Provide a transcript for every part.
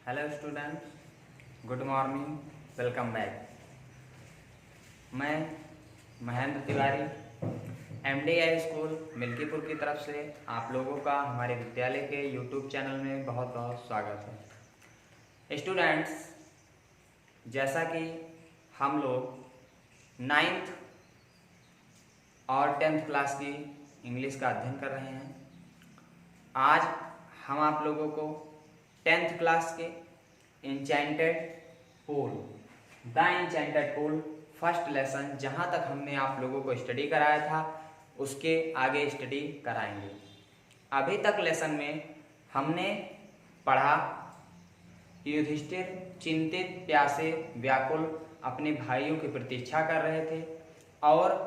Hello students, good morning, welcome back. मैं Mahendra Tiwari MDI school Milkipur की तरफ से आप लोगों का हमारे विद्यालय के यूट्यूब चैनल में बहुत बहुत स्वागत है। स्टूडेंट्स, जैसा कि हम लोग 9th और 10th क्लास की इंग्लिश का अध्ययन कर रहे हैं, आज हम आप लोगों को 10th क्लास के enchanted pool, the enchanted pool first lesson, जहाँ तक हमने आप लोगों को स्टडी कराया था उसके आगे स्टडी कराएंगे। अभी तक लेसन में हमने पढ़ा युधिष्ठिर चिंतित प्यासे व्याकुल अपने भाइयों की प्रतीक्षा कर रहे थे और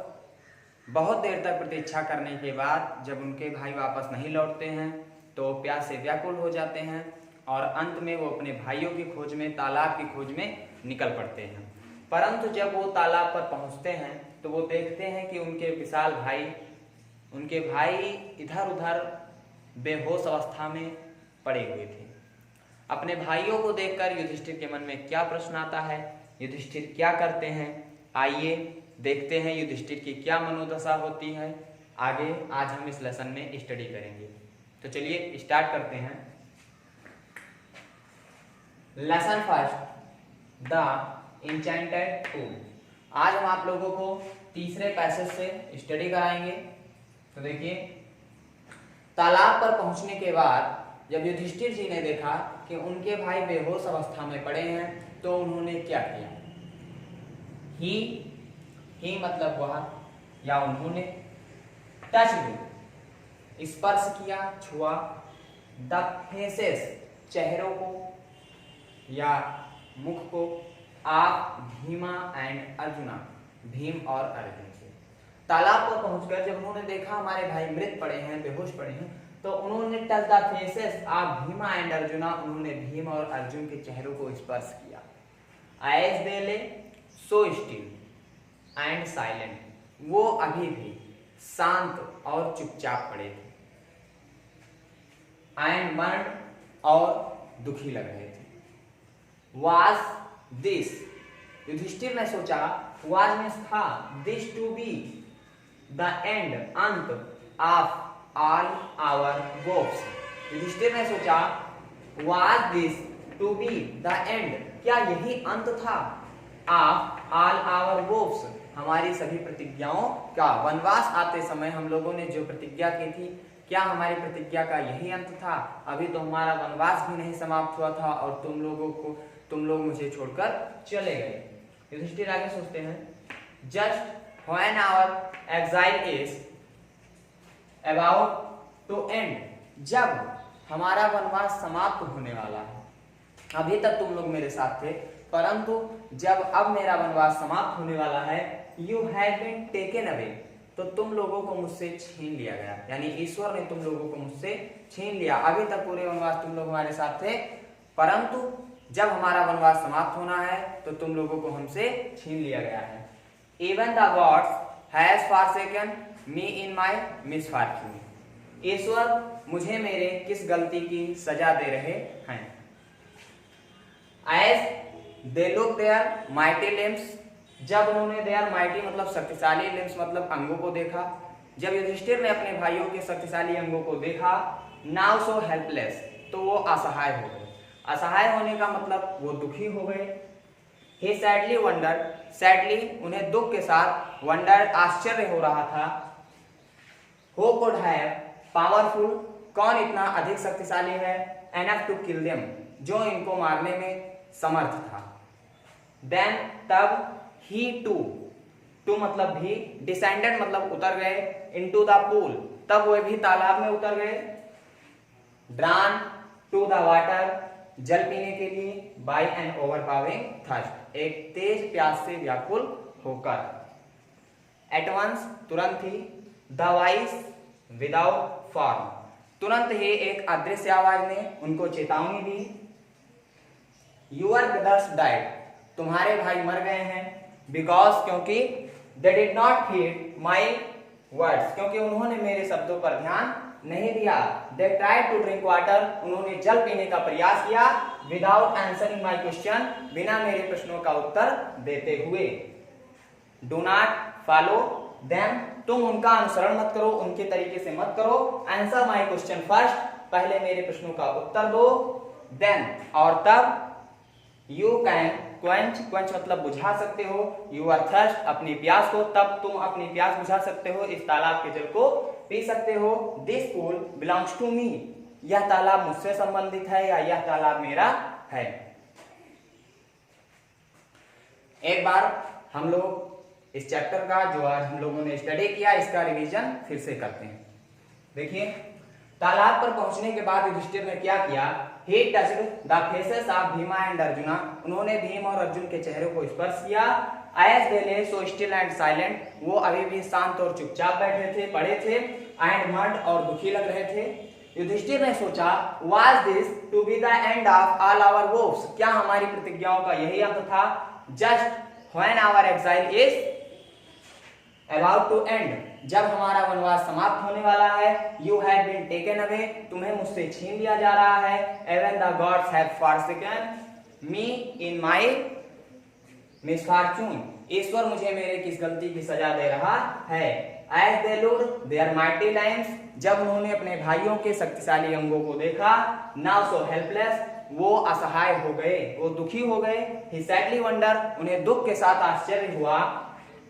बहुत देर तक प्रतीक्षा करने के बाद जब उनके भाई वापस नहीं लौटते हैं तो प्यासे व्याकुल हो जाते हैं और अंत में वो अपने भाइयों की खोज में, तालाब की खोज में निकल पड़ते हैं। परंतु जब वो तालाब पर पहुंचते हैं तो वो देखते हैं कि उनके भाई इधर उधर बेहोश अवस्था में पड़े हुए थे। अपने भाइयों को देखकर युधिष्ठिर के मन में क्या प्रश्न आता है, युधिष्ठिर क्या करते हैं, आइए देखते हैं युधिष्ठिर की क्या मनोदशा होती है। आगे आज हम इस लेसन में स्टडी करेंगे, तो चलिए स्टार्ट करते हैं। Lesson first, the enchanted pool. आज हम आप लोगों को तीसरे पैसेज से स्टडी कराएंगे। तो देखिए, तालाब पर पहुंचने के बाद जब युधिष्ठिर जी ने देखा कि उनके भाई बेहोश अवस्था में पड़े हैं तो उन्होंने क्या किया। ही मतलब वह या उन्होंने, टच स्पर्श किया, छुआ, द फेसेस चेहरों को या मुख को, आप भीमा एंड अर्जुना, भीम और अर्जुन से। तालाब पर पहुंचकर जब उन्होंने देखा हमारे भाई मृत पड़े हैं, बेहोश पड़े हैं, तो उन्होंने टच द फेसेस, आप भीमा एंड अर्जुना, उन्होंने भीम और अर्जुन के चेहरों को स्पर्श किया। एज दे ले सो स्टिल एंड साइलेंट, वो अभी भी शांत और चुपचाप पड़े थे। एंड बर्न, और दुखी लग रहे थे। Was this, युधिष्ठिर ने सोचा, was में था, this to be the end, अंत, of all our woes। Yudhishthir ने सोचा, was this to be the end, क्या यही अंत था, of all our woes, हमारी सभी प्रतिज्ञाओं का। वनवास आते समय हम लोगों ने जो प्रतिज्ञा की थी, क्या हमारी प्रतिज्ञा का यही अंत था। अभी तो हमारा वनवास भी नहीं समाप्त हुआ था और तुम लोग मुझे छोड़कर चले गए। युधिष्ठिर आगे सोचते हैं, just when our exile is about to end, जब हमारा वनवास समाप्त होने वाला है। अभी तक तुम लोग मेरे साथ थे, परंतु जब अब मेरा वनवास समाप्त होने वाला है, you have been taken away, तो तुम लोगों को मुझसे छीन लिया गया, यानी ईश्वर ने तुम लोगों को मुझसे छीन लिया। अभी तक पूरे वनवास तुम लोग हमारे साथ थे, परंतु जब हमारा वनवास समाप्त होना है तो तुम लोगों को हमसे छीन लिया गया है। Even the gods has forsaken me in my misfortune, ईश्वर मुझे मेरे किस गलती की सजा दे रहे हैं। As they look their mighty limbs, जब उन्होंने their mighty मतलब शक्तिशाली limbs मतलब अंगों को देखा, जब युधिष्ठिर ने अपने भाइयों के शक्तिशाली अंगों को देखा, now so helpless, तो वो असहाय हो गए। असहाय होने का मतलब वो दुखी हो गए। He sadly wondered, sadly उन्हें दुख के साथ, wondered आश्चर्य हो रहा था, who could have powerful, कौन इतना अधिक शक्तिशाली है, enough to kill them, जो इनको मारने में समर्थ था। Then तब he too मतलब भी, descended मतलब उतर गए, into the pool, तब वे भी तालाब में उतर गए। Drawn to the water, जल पीने के लिए, by an overpowering thirst, एक तेज प्यास से व्याकुल होकर। At once तुरंत ही, the voice without form, तुरंत ही एक अदृश्य आवाज ने उनको चेतावनी दी। Your brothers died, तुम्हारे भाई मर गए हैं। Because क्योंकि they did not heed my words, क्योंकि उन्होंने मेरे शब्दों पर ध्यान नहीं दिया। They tried to drink water, उन्होंने जल पीने का प्रयास किया। विदाउट आंसरिंग माई क्वेश्चन, बिना मेरे प्रश्नों का उत्तर देते हुए। डू नॉट फॉलो देम, तुम उनका अनुसरण मत करो, उनके तरीके से मत करो। आंसर माई क्वेश्चन फर्स्ट, पहले मेरे प्रश्नों का उत्तर दो। देन, और तब। यू कैन क्वेंच, क्वेंच मतलब बुझा सकते हो। यूर थर्स्ट, अपनी प्यास को, तब तुम अपनी प्यास बुझा सकते हो, इस तालाब के जल को पी सकते हो। This pool belongs to me, यह तालाब मुझसे संबंधित है या यह तालाब मेरा है। एक बार हम लोग इस चैप्टर का जो आज हम लोगों ने स्टडी किया, इसका रिवीजन फिर से करते हैं। देखिए, तालाब पर पहुंचने के बाद युधिष्ठिर ने क्या किया? He touched the faces of Bhima and Arjuna, उन्होंने भीम और अर्जुन के चेहरों को स्पर्श किया। As they lay so still and silent, वो अभी भी शांत और चुपचाप बैठे थे, पड़े थे। And mud, और दुखी लग रहे थे। युधिष्ठिर ने सोचा, Was this to be the end of all our woes? क्या हमारी प्रतिज्ञाओं का यही अंत था? Just when our exile is about to end, जब हमारा वनवास समाप्त होने वाला है। You have been taken away, तुम्हें मुझसे छीन लिया जा रहा है। Even the gods have forsaken me in my misfortune, ईश्वर मुझे मेरे किस गलती की सजा दे रहा है। As they looked their mighty limbs, जब उन्होंने अपने भाइयों के शक्तिशाली अंगों को देखा। Now so helpless, वो असहाय हो गए, वो दुखी हो गए। He sadly wondered, उन्हें दुख के साथ आश्चर्य हुआ।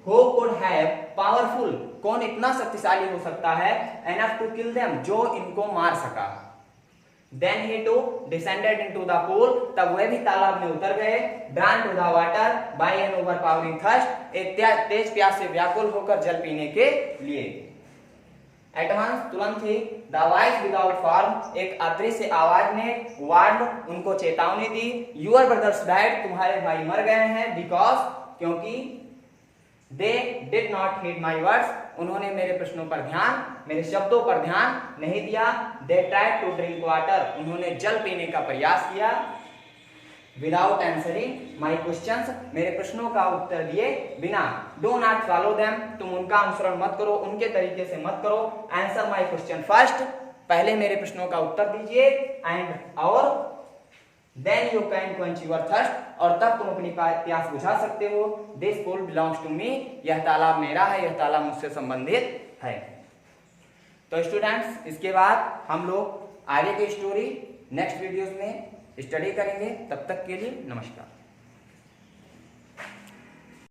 Who could have powerful, कौन इतना शक्तिशाली हो सकता है? Enough to kill them, जो इनको मार सका। Then he too descended into the pool, तब वह भी तालाब में उतर गए। Drawn to the water by an overpowering thirst, एक तेज प्यास से व्याकुल होकर जल पीने के लिए। At once, तुरंत ही, the voice without form, एक अदृश्य आवाज ने warned, उनको चेतावनी दी। Your brothers died, तुम्हारे भाई मर गए हैं। Because, क्योंकि They did not heed my words, उन्होंने मेरे प्रश्नों पर ध्यान, मेरे शब्दों पर ध्यान नहीं दिया। They tried to drink water, उन्होंने जल पीने का प्रयास किया। Without answering my questions, मेरे प्रश्नों का उत्तर दिए बिना। Do not follow them, तुम उनका अनुसरण मत करो, उनके तरीके से मत करो। Answer my question first, पहले मेरे प्रश्नों का उत्तर दीजिए। And, और Then you can quench your thirst, और तब तुम अपनी प्यास बुझा सकते हो। This pool belongs to me, यह तालाब मेरा है, यह तालाब मुझसे संबंधित है। तो स्टूडेंट्स, इसके बाद हम लोग आगे की स्टोरी नेक्स्ट वीडियोस में स्टडी करेंगे। तब तक के लिए नमस्कार।